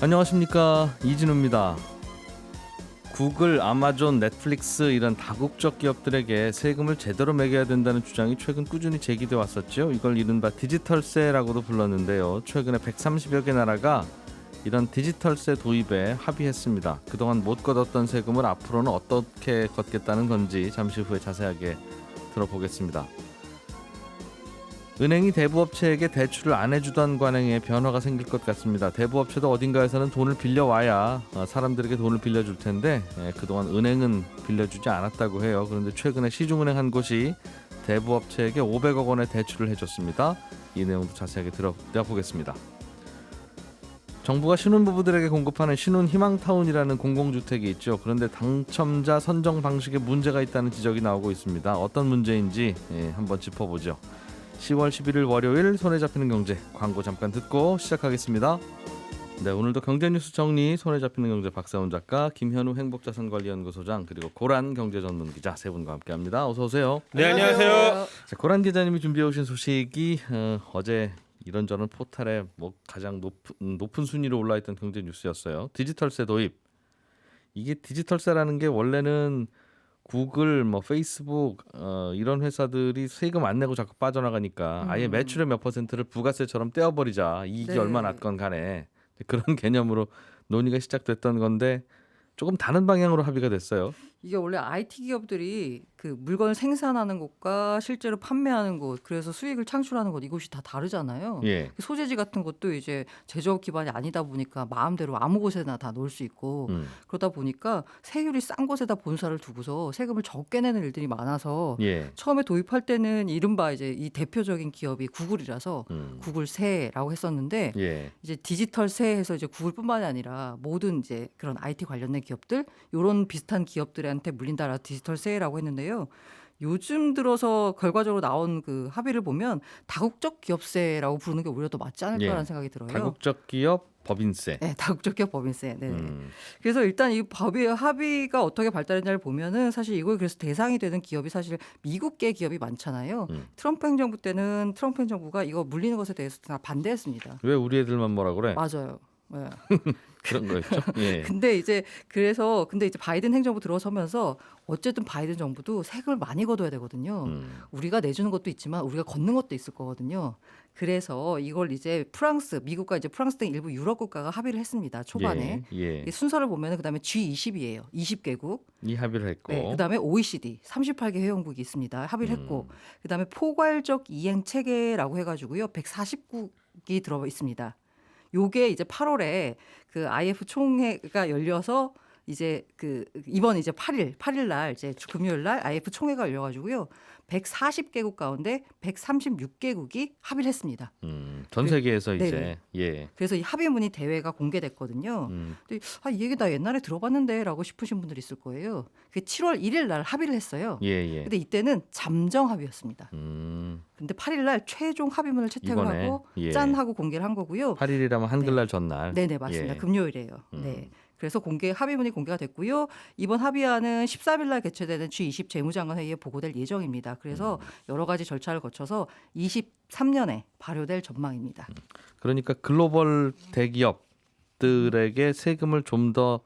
안녕하십니까, 이진우입니다. 구글, 아마존, 넷플릭스 이런 다국적 기업들에게 세금을 제대로 매겨야 된다는 주장이 최근 꾸준히 제기돼 왔었죠. 이걸 이른바 디지털세라고도 불렀는데요. 최근에 130여 개 나라가 이런 디지털세 도입에 합의했습니다. 그동안 못 걷었던 세금을 앞으로는 어떻게 걷겠다는 건지 잠시 후에 자세하게 들어보겠습니다. 은행이 대부업체에게 대출을 안 해주던 관행에 변화가 생길 것 같습니다. 대부업체도 어딘가에서는 돈을 빌려와야 사람들에게 돈을 빌려줄 텐데 그동안 은행은 빌려주지 않았다고 해요. 그런데 최근에 시중은행 한 곳이 대부업체에게 500억 원의 대출을 해줬습니다. 이 내용도 자세하게 들어보겠습니다. 정부가 신혼부부들에게 공급하는 신혼희망타운이라는 공공주택이 있죠. 그런데 당첨자 선정 방식에 문제가 있다는 지적이 나오고 있습니다. 어떤 문제인지 한번 짚어보죠. 10월 11일 월요일 손에 잡히는 경제, 광고 잠깐 듣고 시작하겠습니다. 네, 오늘도 경제뉴스 정리 손에 잡히는 경제 박사훈 작가, 김현우 행복자산관리연구소장, 그리고 고란 경제전문기자 세 분과 함께합니다. 어서 오세요. 네, 안녕하세요. 자, 고란 기자님이 준비해 오신 소식이 어제 이런저런 포탈에 가장 높은 순위로 올라있던 경제뉴스였어요. 디지털세 도입. 이게 디지털세라는 게 원래는 구글, 페이스북 이런 회사들이 세금 안 내고 자꾸 빠져나가니까 아예 매출의 몇 퍼센트를 부가세처럼 떼어버리자. 이익이 얼마 났건 간에 그런 개념으로 논의가 시작됐던 건데 조금 다른 방향으로 합의가 됐어요. 이게 원래 IT 기업들이 그 물건을 생산하는 곳과 실제로 판매하는 곳, 그래서 수익을 창출하는 곳, 이곳이 다 다르잖아요. 예. 소재지 같은 것도 이제 제조업 기반이 아니다 보니까 마음대로 아무 곳에나 다 놓을 수 있고 그러다 보니까 세율이 싼 곳에다 본사를 두고서 세금을 적게 내는 일들이 많아서 처음에 도입할 때는 이른바 이제 이 대표적인 기업이 구글이라서 구글세라고 했었는데 이제 디지털세에서 이제 구글뿐만이 아니라 모든 이제 그런 IT 관련된 기업들, 이런 비슷한 기업들한테 물린다라 디지털세라고 했는데요. 요즘 들어서 결과적으로 나온 그 합의를 보면 다국적 기업세라고 부르는 게 오히려 더 맞지 않을까라는 생각이 들어요. 다국적 기업 법인세. 네, 다국적 기업 법인세. 네. 그래서 일단 이 법의 합의가 어떻게 발달했냐를 보면은 사실 이걸 그래서 대상이 되는 기업이 사실 미국계 기업이 많잖아요. 트럼프 행정부 때는 트럼프 행정부가 이거 물리는 것에 대해서 다 반대했습니다. 왜 우리 애들만 뭐라 그래? 맞아요. 네. 그런 거였죠. 예. 근데 이제 바이든 행정부 들어서면서 어쨌든 바이든 정부도 세금을 많이 걷어야 되거든요. 우리가 내주는 것도 있지만 우리가 걷는 것도 있을 거거든요. 그래서 이걸 이제 미국과 이제 프랑스 등 일부 유럽 국가가 합의를 했습니다. 초반에. 이 순서를 보면은 그다음에 G20이에요. 20개국. 이 합의를 했고. 네, 그다음에 OECD 38개 회원국이 있습니다. 합의를 했고. 그다음에 포괄적 이행 체계라고 해 가지고요. 140국이 들어 있습니다. 요게 이제 8월에 그 IF 총회가 열려서 이제 이번 이제 8일 날 이제 금요일 날 IF 총회가 열려 가지고요. 140개국 가운데 136개국이 합의를 했습니다. 전 세계에서 이제 그래서 이 합의문이 대회가 공개됐거든요. 근데 이 얘기 나 옛날에 들어봤는데라고 싶으신 분들이 있을 거예요. 그게 7월 1일 날 합의를 했어요. 근데 이때는 잠정 합의였습니다. 근데 8일 날 최종 합의문을 채택을 하고 짠 하고 공개를 한 거고요. 8일이라면 한글날 전날. 네네, 맞습니다. 금요일이에요. 네. 그래서 합의문이 공개가 됐고요. 이번 합의안은 13일 날 개최되는 G20 재무장관 회의에 보고될 예정입니다. 그래서 여러 가지 절차를 거쳐서 23년에 발효될 전망입니다. 그러니까 글로벌 대기업들에게 세금을 좀 더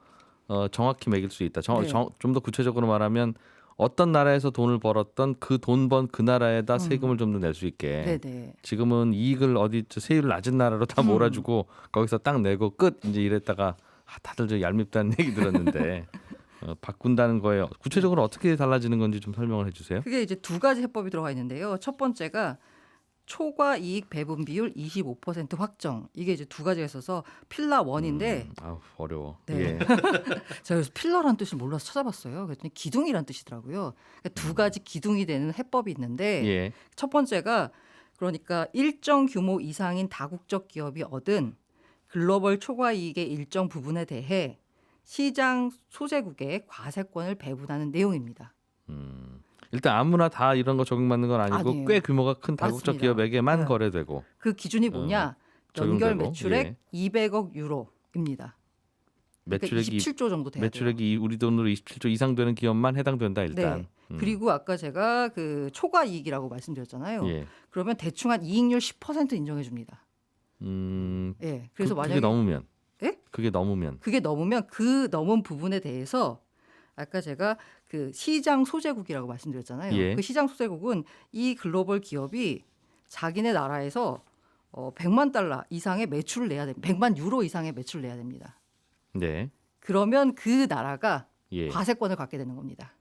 정확히 매길 수 있다. 좀 더 구체적으로 말하면 어떤 나라에서 돈을 벌었던 그 돈 번 그 나라에다 세금을 좀 더 낼 수 있게. 지금은 이익을 세율 낮은 나라로 다 몰아주고 거기서 딱 내고 끝 이제 이랬다가 다들 저 얄밉다는 얘기 들었는데 바꾼다는 거예요. 구체적으로 어떻게 달라지는 건지 좀 설명을 해주세요. 그게 이제 두 가지 해법이 들어가 있는데요. 첫 번째가 초과 이익 배분 비율 25% 확정. 이게 이제 두 가지가 있어서 필라 1인데 어려워. 네. 제가 그래서 필러라는 뜻을 몰라서 찾아봤어요. 그랬더니 기둥이라는 뜻이더라고요. 그러니까 두 가지 기둥이 되는 해법이 있는데 첫 번째가 그러니까 일정 규모 이상인 다국적 기업이 얻은 글로벌 초과 이익의 일정 부분에 대해 시장 소재국에 과세권을 배분하는 내용입니다. 일단 아무나 다 이런 거 적용받는 건 아니고 아니에요. 꽤 규모가 큰 다국적 맞습니다. 기업에게만 거래되고. 그 기준이 뭐냐? 연결 매출액 200억 유로입니다. 매출액이 27조 정도 돼야 돼요. 매출액이 우리 돈으로 27조 이상 되는 기업만 해당된다 일단. 그리고 아까 제가 그 초과 이익이라고 말씀드렸잖아요. 그러면 대충 한 이익률 10% 인정해 줍니다. 그래서 그게 넘으면? 그게 넘으면 그 넘은 부분에 대해서 아까 제가 그 시장 소재국이라고 말씀드렸잖아요. 예. 그 시장 소재국은 이 글로벌 기업이 자기네 나라에서 100만 달러 이상의 매출을 내야 됩니다. 100만 유로 이상의 매출을 내야 됩니다. 네. 그러면 그 나라가 예. 과세권을 갖게 되는 겁니다.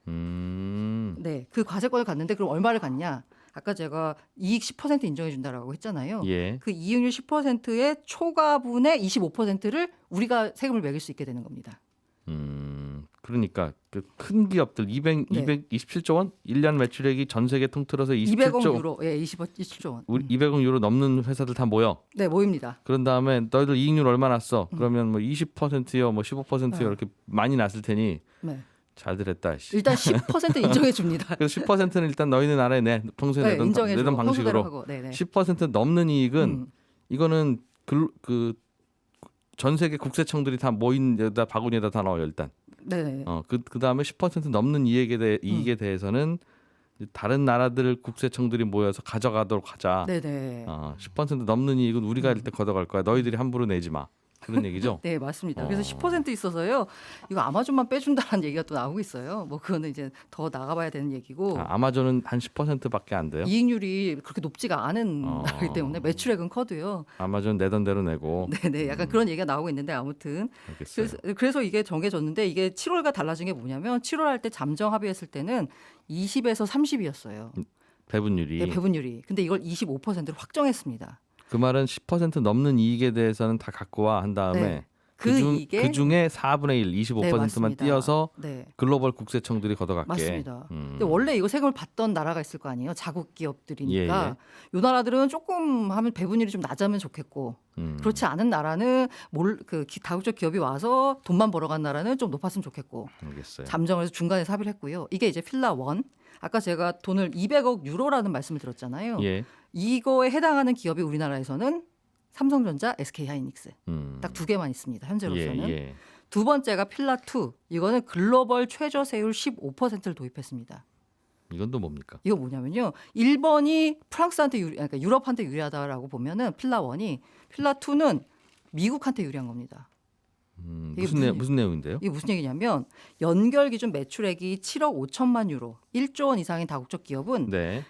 네, 그 과세권을 갖는데 그럼 얼마를 갖냐? 아까 제가 이익 10% 인정해 준다라고 했잖아요. 예. 그 이익률 10%의 초과분의 25%를 우리가 세금을 매길 수 있게 되는 겁니다. 그러니까 그 큰 기업들 227조 원 1년 매출액이 전 세계 통틀어서 200억 27조 유로, 예, 27조 원. 200억 유로 넘는 회사들 다 모여. 네, 모입니다. 그런 다음에 너희들 이익률 얼마 났어? 그러면 뭐 20%요, 뭐 15%요 이렇게 많이 났을 테니 네. 잘들 했다. 일단 10% 인정해 줍니다. 그래서 10%는 일단 너희는 나라에 내 평소에 네, 내던 방식으로 하고. 10% 넘는 이익은 이거는 그 전 세계 국세청들이 다 모인 여기다 바구니에다 다 넣어요 일단. 네. 그 다음에 10% 넘는 이익에 대해서는 다른 나라들 국세청들이 모여서 가져가도록 하자. 네네. 10% 넘는 이익은 우리가 일단 걷어갈 거야. 너희들이 함부로 내지 마. 그런 얘기죠. 네, 맞습니다. 그래서 10% 있어서요. 이거 아마존만 빼준다는 얘기가 또 나오고 있어요. 뭐 그거는 이제 더 나가봐야 되는 얘기고. 아마존은 한 10%밖에 안 돼요. 이익률이 그렇게 높지가 않은 나라이기 때문에 매출액은 커도요. 아마존 내던 대로 내고. 네네, 약간 그런 얘기가 나오고 있는데 아무튼 그래서 이게 정해졌는데 이게 7월과 달라진 게 뭐냐면 7월 할 때 잠정 합의했을 때는 20에서 30이었어요. 배분율이. 네, 배분율이. 근데 이걸 25%로 확정했습니다. 그 말은 10% 넘는 이익에 대해서는 다 갖고 와 한 다음에 네. 그 중에 4분의 1, 25%만 띄어서 글로벌 국세청들이 걷어갈게. 맞습니다. 근데 원래 이거 세금을 받던 나라가 있을 거 아니에요. 자국 기업들이니까. 이 나라들은 조금 하면 배분율이 좀 낮으면 좋겠고 그렇지 않은 나라는 다국적 기업이 와서 돈만 벌어간 나라는 좀 높았으면 좋겠고. 알겠어요. 잠정을 해서 중간에서 합의를 했고요. 이게 이제 필라 1. 아까 제가 돈을 200억 유로라는 말씀을 드렸잖아요. 예. 이거에 해당하는 기업이 우리나라에서는 삼성전자, SK하이닉스 딱 두 개만 있습니다. 현재로서는. 예. 두 번째가 필라 2. 이거는 글로벌 최저세율 15%를 도입했습니다. 이건 또 뭡니까? 이거 뭐냐면요. 1번이 프랑스한테 그러니까 유럽한테 유리하다라고 보면은 필라 1이 필라 2는 미국한테 유리한 겁니다. 무슨 내용인데요? 이게 무슨 얘기냐면 연결 기준 매출액이 7억 5천만 유로, 1조 원 이상인 다국적 기업은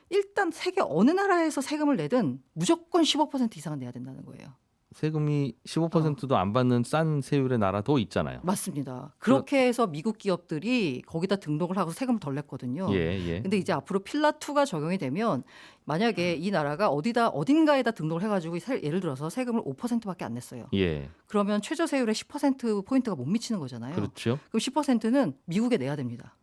일단 세계 어느 나라에서 세금을 내든 무조건 15% 이상은 내야 된다는 거예요. 세금이 15%도 안 받는 싼 세율의 나라도 있잖아요. 맞습니다. 그렇게 해서 미국 기업들이 거기다 등록을 하고 세금을 덜 냈거든요. 근데 이제 앞으로 필라 2가 적용이 되면 만약에 이 나라가 어딘가에다 등록을 해가지고 예를 들어서 세금을 5%밖에 안 냈어요. 그러면 최저 세율의 10% 포인트가 못 미치는 거잖아요. 그렇죠. 그럼 10%는 미국에 내야 됩니다.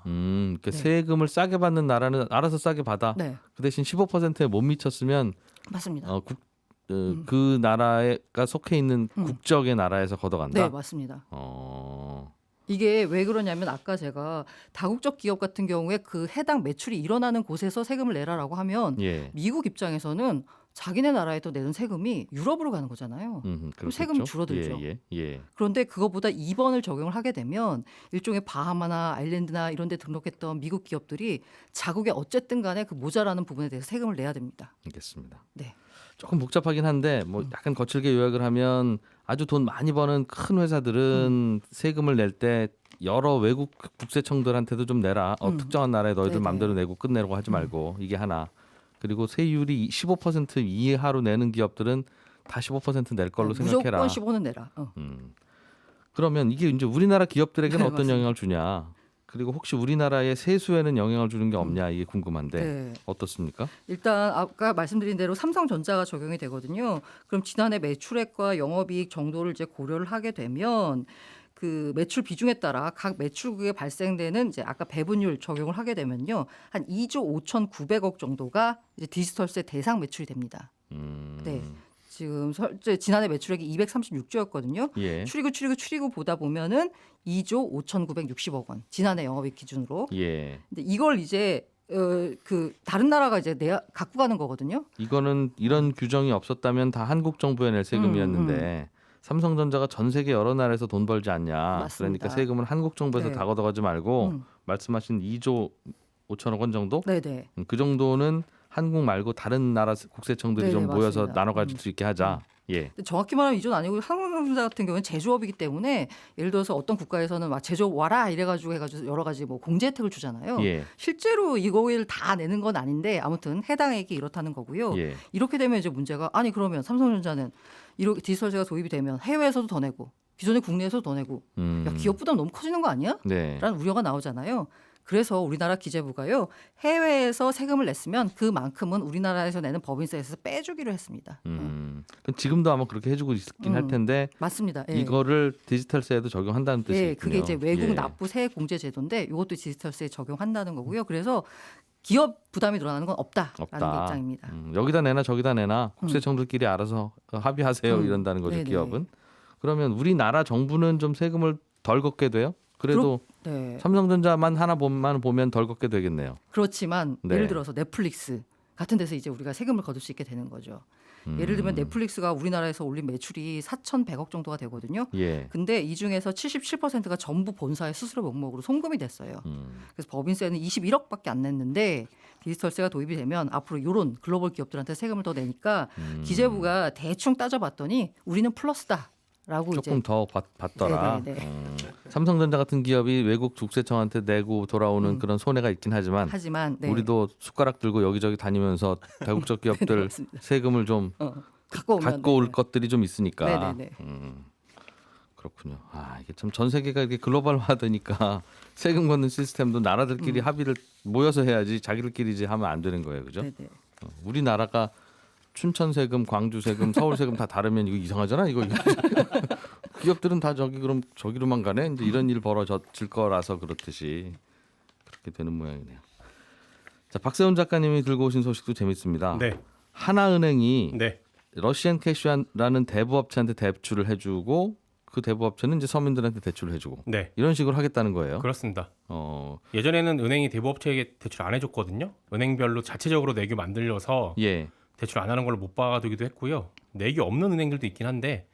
그러니까 세금을 싸게 받는 나라는 알아서 싸게 받아. 그 대신 15%에 못 미쳤으면 맞습니다. 그 나라가 속해 있는 국적의 나라에서 걷어간다. 네, 맞습니다. 이게 왜 그러냐면 아까 제가 다국적 기업 같은 경우에 그 해당 매출이 일어나는 곳에서 세금을 내라라고 하면 미국 입장에서는 자기네 나라에도 내는 세금이 유럽으로 가는 거잖아요. 그럼 세금이 줄어들죠. 그런데 그거보다 2번을 적용을 하게 되면 일종의 바하마나 아일랜드나 이런 데 등록했던 미국 기업들이 자국에 어쨌든 간에 그 모자라는 부분에 대해서 세금을 내야 됩니다. 알겠습니다. 네. 조금 복잡하긴 한데 뭐 약간 거칠게 요약을 하면 아주 돈 많이 버는 큰 회사들은 세금을 낼 때 여러 외국 국세청들한테도 좀 내라. 특정한 나라에 너희들 마음대로 내고 끝내라고 하지 말고 이게 하나. 그리고 세율이 15% 이하로 내는 기업들은 다 15% 낼 걸로 생각해라. 무조건 15는 내라. 그러면 이게 이제 우리나라 기업들에게는 어떤 맞습니다. 영향을 주냐? 그리고 혹시 우리나라의 세수에는 영향을 주는 게 없냐 이게 궁금한데 어떻습니까? 일단 아까 말씀드린 대로 삼성전자가 적용이 되거든요. 그럼 지난해 매출액과 영업이익 정도를 이제 고려를 하게 되면 그 매출 비중에 따라 각 매출국에 발생되는 이제 아까 배분율 적용을 하게 되면요. 한 2조 5,900억 정도가 이제 디지털세 대상 매출이 됩니다. 네. 지금 지난해 매출액이 236조였거든요. 추리고 보다 보면은 2조 5,960억 원. 지난해 영업이익 기준으로. 근데 이걸 이제 그 다른 나라가 이제 갖고 가는 거거든요. 이거는 이런 규정이 없었다면 다 한국 정부에 낼 세금이었는데 삼성전자가 전 세계 여러 나라에서 돈 벌지 않냐. 맞습니다. 그러니까 세금을 한국 정부에서 다 걷어가지 말고 말씀하신 2조 5천억 원 정도? 그 정도는 한국 말고 다른 나라 국세청들이 좀 모여서 나눠 가질 수 있게 하자. 예. 근데 정확히 말하면 이전 아니고 삼성전자 같은 경우는 제조업이기 때문에 예를 들어서 어떤 국가에서는 막 제조업 와라 이래가지고 여러 가지 뭐 공제 혜택을 주잖아요. 예. 실제로 이거를 다 내는 건 아닌데 아무튼 해당액이 이렇다는 거고요. 예. 이렇게 되면 이제 문제가 아니 그러면 삼성전자는 이렇게 디지털세가 도입이 되면 해외에서도 더 내고 기존의 국내에서도 더 내고 야, 기업 부담 너무 커지는 거 아니야? 네. 라는 우려가 나오잖아요. 그래서 우리나라 기재부가요. 해외에서 세금을 냈으면 그만큼은 우리나라에서 내는 법인세에서 빼주기로 했습니다. 그럼 지금도 아마 그렇게 해주고 있긴 할 텐데 맞습니다. 예. 이거를 디지털세에도 적용한다는 뜻이군요. 예, 그게 이제 외국 예. 납부 세액 공제 제도인데 이것도 디지털세에 적용한다는 거고요. 그래서 기업 부담이 늘어나는 건 없다라는 게 입장입니다. 여기다 내나 저기다 내나 국세청들끼리 알아서 합의하세요 이런다는 거죠. 네네. 기업은. 그러면 우리나라 정부는 좀 세금을 덜 걷게 돼요? 그래도 네. 삼성전자만 하나만 보면 덜 걷게 되겠네요. 그렇지만 네. 예를 들어서 넷플릭스 같은 데서 이제 우리가 세금을 거둘 수 있게 되는 거죠. 예를 들면 넷플릭스가 우리나라에서 올린 매출이 4,100억 정도가 되거든요. 예. 근데 이 중에서 77%가 전부 본사의 수수료 명목으로 송금이 됐어요. 그래서 법인세는 21억밖에 안 냈는데 디지털세가 도입이 되면 앞으로 이런 글로벌 기업들한테 세금을 더 내니까 기재부가 대충 따져봤더니 우리는 플러스다. 라고 조금 이제 더 받더라. 네네네. 삼성전자 같은 기업이 외국 국세청한테 내고 돌아오는 그런 손해가 있긴 하지만 네. 우리도 숟가락 들고 여기저기 다니면서 다국적 기업들 맞습니다. 세금을 좀 갖고 올 것들이 좀 있으니까. 네네네. 그렇군요. 아 이게 참 전 세계가 이렇게 글로벌화되니까 세금 걷는 시스템도 나라들끼리 합의를 모여서 해야지 자기들끼리 이제 하면 안 되는 거예요, 그죠? 네네. 우리나라가 춘천 세금, 광주 세금, 서울 세금 다 다르면 이거 이상하잖아. 이거 기업들은 다 그럼 저기로만 가네. 이제 이런 일 벌어질 거라서 그렇듯이 그렇게 되는 모양이네요. 자, 박세훈 작가님이 들고 오신 소식도 재밌습니다. 네. 하나은행이 네. 러시안 캐시라는 대부업체한테 대출을 해주고 그 대부업체는 이제 서민들한테 대출을 해주고 네. 이런 식으로 하겠다는 거예요. 그렇습니다. 예전에는 은행이 대부업체에게 대출 안 해줬거든요. 은행별로 자체적으로 내규 만들려서 예. 대출 안 하는 걸로 못 박아두기도 했고요. 내규 없는 은행들도 있긴 한데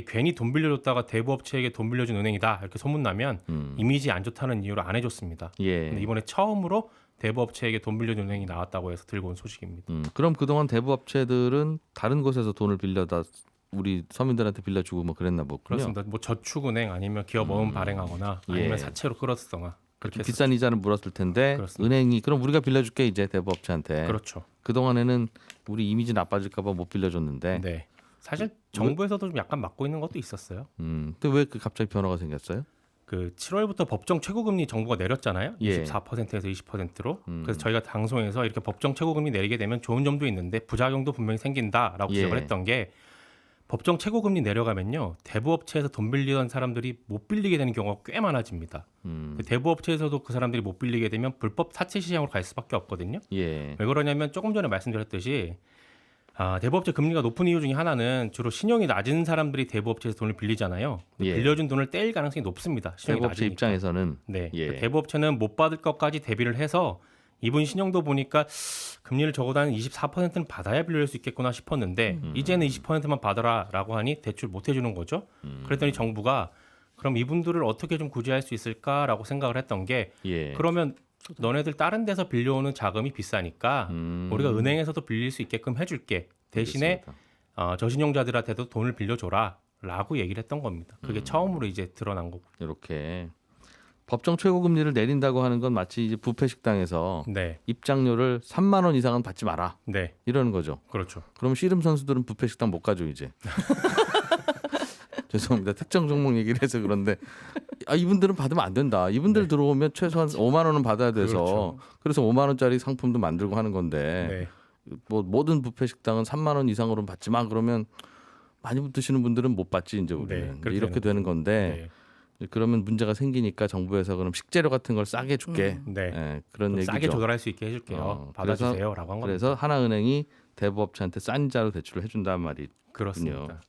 괜히 돈 빌려줬다가 대부업체에게 돈 빌려준 은행이다 이렇게 소문나면 이미지 안 좋다는 이유로 안 해줬습니다. 예. 근데 이번에 처음으로 대부업체에게 돈 빌려준 은행이 나왔다고 해서 들고 온 소식입니다. 그럼 그동안 대부업체들은 다른 곳에서 돈을 빌려다 우리 서민들한테 빌려주고 뭐 그랬나 보군요. 그렇습니다. 뭐 저축은행 아니면 기업어음 발행하거나 아니면 예. 사채로 끌어쓰거나 그렇게 비싼 이자를 물었을 텐데 그렇습니다. 은행이 그럼 우리가 빌려줄게 이제 대부업체한테. 그렇죠. 그동안에는 우리 이미지 나빠질까 봐 못 빌려줬는데. 네. 사실 정부에서도 좀 약간 막고 있는 것도 있었어요. 근데 왜 그 갑자기 변화가 생겼어요? 그 7월부터 법정 최고금리 정부가 내렸잖아요. 예. 24%에서 20%로. 그래서 저희가 방송에서 이렇게 법정 최고금리 내리게 되면 좋은 점도 있는데 부작용도 분명히 생긴다라고 지적을 예. 했던 게 법정 최고금리 내려가면요. 대부업체에서 돈 빌리던 사람들이 못 빌리게 되는 경우가 꽤 많아집니다. 그 대부업체에서도 그 사람들이 못 빌리게 되면 불법 사채 시장으로 갈 수밖에 없거든요. 예. 왜 그러냐면 조금 전에 말씀드렸듯이 대부업체 금리가 높은 이유 중에 하나는 주로 신용이 낮은 사람들이 대부업체에서 돈을 빌리잖아요. 예. 빌려준 돈을 떼일 가능성이 높습니다. 신용이 대부업체 낮으니까. 입장에서는 네. 예. 대부업체는 못 받을 것까지 대비를 해서 이분 신용도 보니까 금리를 적어도 한 24%는 받아야 빌릴 수 있겠구나 싶었는데 이제는 20%만 받아라라고 하니 대출 못 해주는 거죠. 그랬더니 정부가 그럼 이분들을 어떻게 좀 구제할 수 있을까라고 생각을 했던 게 예. 그러면 너네들 다른 데서 빌려오는 자금이 비싸니까 우리가 은행에서도 빌릴 수 있게끔 해줄게. 대신에 저신용자들한테도 돈을 빌려줘라라고 얘기를 했던 겁니다. 그게 처음으로 이제 드러난 거고. 이렇게 법정 최고금리를 내린다고 하는 건 마치 이제 뷔페 식당에서 네, 입장료를 3만 원 이상은 받지 마라 네, 이러는 거죠. 그렇죠. 그럼 씨름 선수들은 뷔페 식당 못 가죠 이제. 죄송합니다. 특정 종목 얘기를 해서 그런데 이분들은 받으면 안 된다. 이분들 들어오면 최소한 5만 원은 받아야 돼서 그렇죠. 그래서 5만 원짜리 상품도 만들고 하는 건데 네, 뭐 모든 뷔페 식당은 3만 원 이상으로는 받지 마. 그러면 많이 드시는 분들은 못 받지 이제 우리는. 그렇게 이렇게 되는 건데 그러면 문제가 생기니까 정부에서 그럼 식재료 같은 걸 싸게 줄게. 네. 예, 그런 좀 얘기죠. 싸게 조달할 수 있게 해줄게요. 받아주세요라고 한 겁니다. 그래서 하나은행이 대부업체한테 싼 자로 대출을 해준다는 말이 그렇습니다.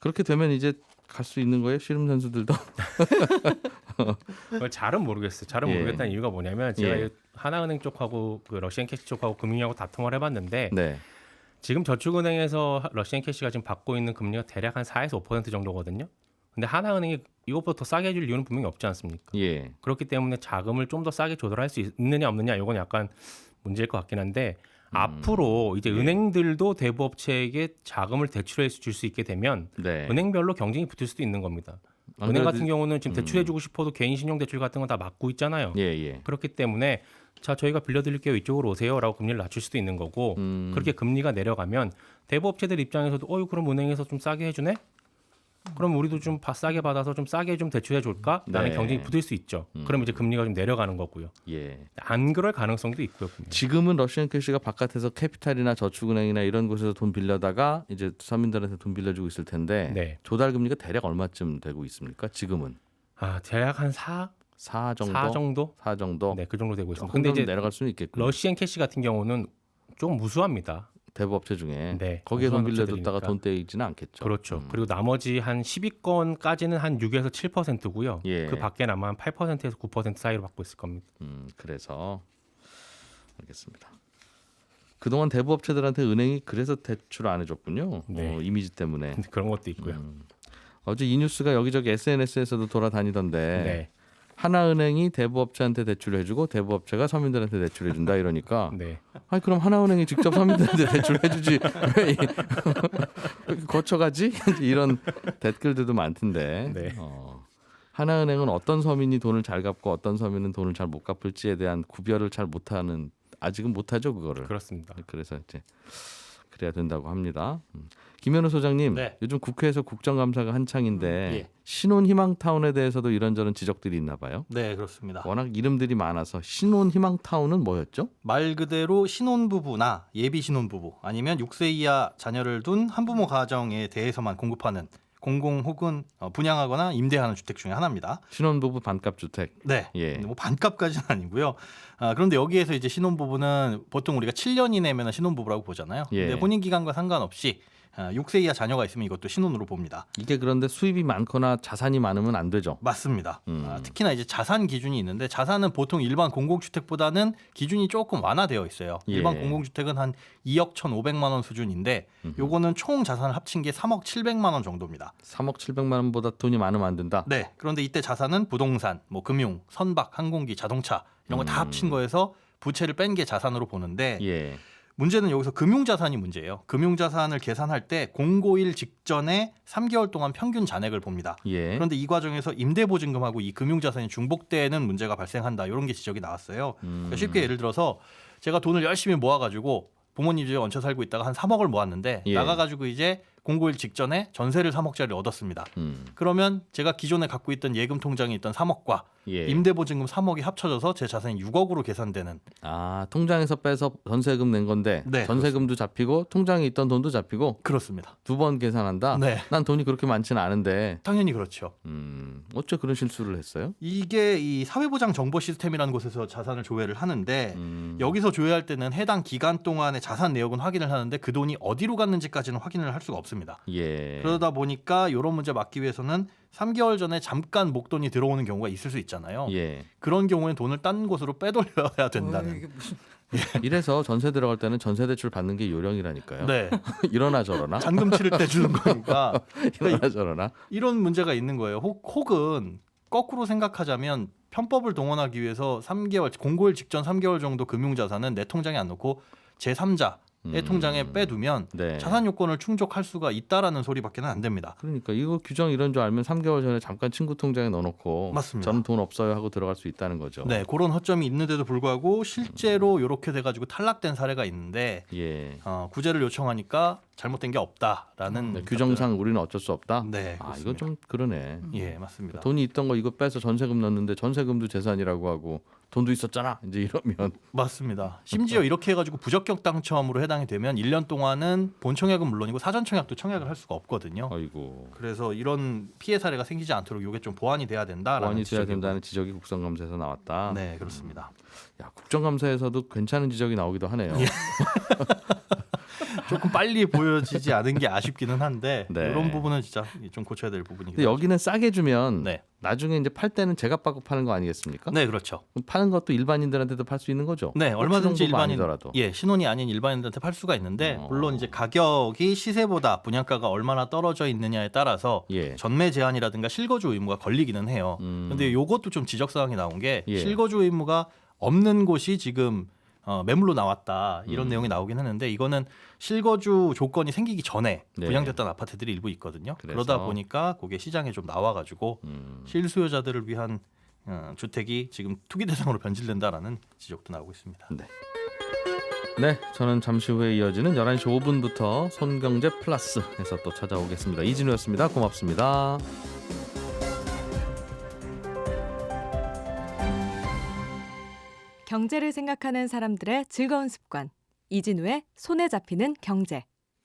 그렇게 되면 이제 갈 수 있는 거예요? 씨름 선수들도? 잘은 모르겠어요. 잘은 예. 모르겠다는 이유가 뭐냐면 제가 예. 하나은행 쪽하고 그 러시안캐시 쪽하고 금융하고 다 통화를 해봤는데 네. 지금 저축은행에서 러시안캐시가 지금 받고 있는 금리가 대략 한 4에서 5% 정도거든요. 근데 하나은행이 이것보다 더 싸게 해줄 이유는 분명히 없지 않습니까? 예. 그렇기 때문에 자금을 좀 더 싸게 조달할 수 있느냐 없느냐 이건 약간 문제일 것 같긴 한데 앞으로 이제 은행들도 대부업체에게 자금을 대출해 줄 수 있게 되면 네. 은행별로 경쟁이 붙을 수도 있는 겁니다. 안 은행 그래도- 같은 경우는 지금 대출해주고 싶어도 개인 신용대출 같은 건 다 막고 있잖아요. 예. 그렇기 때문에 자 저희가 빌려드릴게요 이쪽으로 오세요라고 금리를 낮출 수도 있는 거고 그렇게 금리가 내려가면 대부업체들 입장에서도 그럼 은행에서 좀 싸게 해주네? 그럼 우리도 좀 싸게 받아서 좀 싸게 좀 대출해 줄까? 라는 네. 경쟁이 붙을 수 있죠. 그럼 이제 금리가 좀 내려가는 거고요. 예. 안 그럴 가능성도 있고요. 분명히. 지금은 러시안 캐시가 바깥에서 캐피탈이나 저축은행이나 이런 곳에서 돈 빌려다가 이제 서민들한테 돈 빌려주고 있을 텐데 네. 조달 금리가 대략 얼마쯤 되고 있습니까? 지금은 대략 한 4 4 정도. 4 정도? 4 정도. 네, 그 정도 되고 있습니다. 근데 근데 이제 내려갈 수는 있겠고. 러시안 캐시 같은 경우는 좀 무수합니다. 대부업체 중에 네, 거기에 돈 무수한 빌려뒀다가 업체들이니까. 돈 떼이지는 않겠죠. 그렇죠. 그리고 나머지 한 10위권까지는 한 6에서 7%고요. 예. 그 밖에 아마 한 8%에서 9% 사이로 받고 있을 겁니다. 그래서 알겠습니다. 그동안 대부업체들한테 은행이 그래서 대출 안 해줬군요. 네. 이미지 때문에. 근데 그런 것도 있고요. 어제 이 뉴스가 여기저기 SNS에서도 돌아다니던데 네. 하나은행이 대부업체한테 대출을 해주고 대부업체가 서민들한테 대출해준다 이러니까 네. 아니 그럼 하나은행이 직접 서민들한테 대출해주지 왜 이렇게 거쳐가지? 이런 댓글들도 많던데 네. 하나은행은 어떤 서민이 돈을 잘 갚고 어떤 서민은 돈을 잘 못 갚을지에 대한 구별을 잘 못하는 아직은 못하죠 그거를. 그렇습니다. 그래서 이제 그래야 된다고 합니다. 김현우 소장님, 네. 요즘 국회에서 국정감사가 한창인데 예. 신혼희망타운에 대해서도 이런저런 지적들이 있나 봐요. 네, 그렇습니다. 워낙 이름들이 많아서 신혼희망타운은 뭐였죠? 말 그대로 신혼부부나 예비 신혼부부 아니면 6세 이하 자녀를 둔 한부모 가정에 대해서만 공급하는 공공 혹은 분양하거나 임대하는 주택 중에 하나입니다. 신혼부부 반값 주택. 네, 예. 뭐 반값까지는 아니고요. 그런데 여기에서 이제 신혼부부는 보통 우리가 7년 이내면 신혼부부라고 보잖아요. 예. 근데 혼인 기간과 상관없이 6세 이하 자녀가 있으면 이것도 신혼으로 봅니다. 이게 그런데 수입이 많거나 자산이 많으면 안 되죠. 맞습니다. 특히나 이제 자산 기준이 있는데 자산은 보통 일반 공공주택보다는 기준이 조금 완화되어 있어요. 예. 일반 공공주택은 한 2억 1,500만 원 수준인데 요거는 총 자산을 합친 게 3억 700만 원 정도입니다. 3억 700만 원보다 돈이 많으면 안 된다. 네. 그런데 이때 자산은 부동산, 뭐 금융, 선박, 항공기, 자동차 이런 거 다 합친 거에서 부채를 뺀 게 자산으로 보는데 예. 문제는 여기서 금융자산이 문제예요. 금융자산을 계산할 때 공고일 직전에 3개월 동안 평균 잔액을 봅니다. 예. 그런데 이 과정에서 임대보증금하고 이 금융자산이 중복되는 문제가 발생한다. 이런 게 지적이 나왔어요. 그러니까 쉽게 예를 들어서 제가 돈을 열심히 모아가지고 부모님 집에 얹혀 살고 있다가 한 3억을 모았는데 예. 나가가지고 이제 공고일 직전에 전세를 3억짜리를 얻었습니다. 그러면 제가 기존에 갖고 있던 예금 통장에 있던 3억과 예. 임대보증금 3억이 합쳐져서 제 자산이 6억으로 계산되는. 아 통장에서 빼서 전세금 낸 건데 네, 전세금도 잡히고 통장에 있던 돈도 잡히고 그렇습니다. 두 번 계산한다. 네. 난 돈이 그렇게 많지는 않은데 당연히 그렇죠. 어째 그런 실수를 했어요? 이게 이 사회보장 정보 시스템이라는 곳에서 자산을 조회를 하는데 여기서 조회할 때는 해당 기간 동안의 자산 내역은 확인을 하는데 그 돈이 어디로 갔는지까지는 확인을 할 수가 없습니다. 예. 그러다 보니까 이런 문제 막기 위해서는 3개월 전에 잠깐 목돈이 들어오는 경우가 있을 수 있잖아요. 예. 그런 경우에는 돈을 딴 곳으로 빼돌려야 된다는. 이게 무슨 이래서 전세 들어갈 때는 전세 대출 받는 게 요령이라니까요. 네. 이러나 저러나. 잔금 치를 때 주는 거니까 이러나 저러나. 이런 문제가 있는 거예요. 혹은 거꾸로 생각하자면 편법을 동원하기 위해서 3개월 공고일 직전 3개월 정도 금융자산은 내 통장에 안 넣고 제3자의 통장에 빼두면 네. 자산 요건을 충족할 수가 있다라는 소리밖에는 안 됩니다. 그러니까 이거 규정 이런 줄 알면 3개월 전에 잠깐 친구 통장에 넣어놓고 맞습니다. 저는 돈 없어요 하고 들어갈 수 있다는 거죠. 네, 그런 허점이 있는데도 불구하고 실제로 이렇게 돼가지고 탈락된 사례가 있는데 예. 구제를 요청하니까 잘못된 게 없다라는 네, 규정상 우리는 어쩔 수 없다. 네, 아 그렇습니다. 이거 좀 그러네. 예, 맞습니다. 돈이 있던 거 이거 빼서 전세금 넣었는데 전세금도 재산이라고 하고 돈도 있었잖아. 이제 이러면 맞습니다. 심지어 이렇게 해가지고 부적격 당첨으로 해당이 되면 1년 동안은 본청약은 물론이고 사전청약도 청약을 할 수가 없거든요. 아이고 그래서 이런 피해 사례가 생기지 않도록 이게 좀 보완이 돼야 된다라는 보완이 돼야 지적이고. 된다는 지적이 국정감사에서 나왔다. 네, 그렇습니다. 야 국정감사에서도 괜찮은 지적이 나오기도 하네요. 조금 빨리 보여지지 않은 게 아쉽기는 한데 네. 이런 부분은 진짜 좀 고쳐야 될 부분이긴 근데 여기는 싸게 주면 네. 나중에 이제 팔 때는 제값 받고 파는 거 아니겠습니까? 네, 그렇죠. 그럼 파는 것도 일반인들한테도 팔 수 있는 거죠? 네, 얼마든지 신혼부부 일반인 아니더라도. 예, 신혼이 아닌 일반인들한테 팔 수가 있는데 물론 이제 가격이 시세보다 분양가가 얼마나 떨어져 있느냐에 따라서 예. 전매 제한이라든가 실거주 의무가 걸리기는 해요. 근데 요것도 좀 지적 사항이 나온 게 예. 실거주 의무가 없는 곳이 지금 매물로 나왔다 이런 내용이 나오긴 하는데 이거는 실거주 조건이 생기기 전에 네. 분양됐던 아파트들이 일부 있거든요. 그래서? 그러다 보니까 그게 시장에 좀 나와가지고 실수요자들을 위한 주택이 지금 투기 대상으로 변질된다라는 지적도 나오고 있습니다. 네, 저는 잠시 후에 이어지는 11시 5분부터 손경제 플러스에서 또 찾아오겠습니다. 이진우였습니다. 고맙습니다. 경제를 생각하는 사람들의 즐거운 습관. 이진우의 손에 잡히는 경제.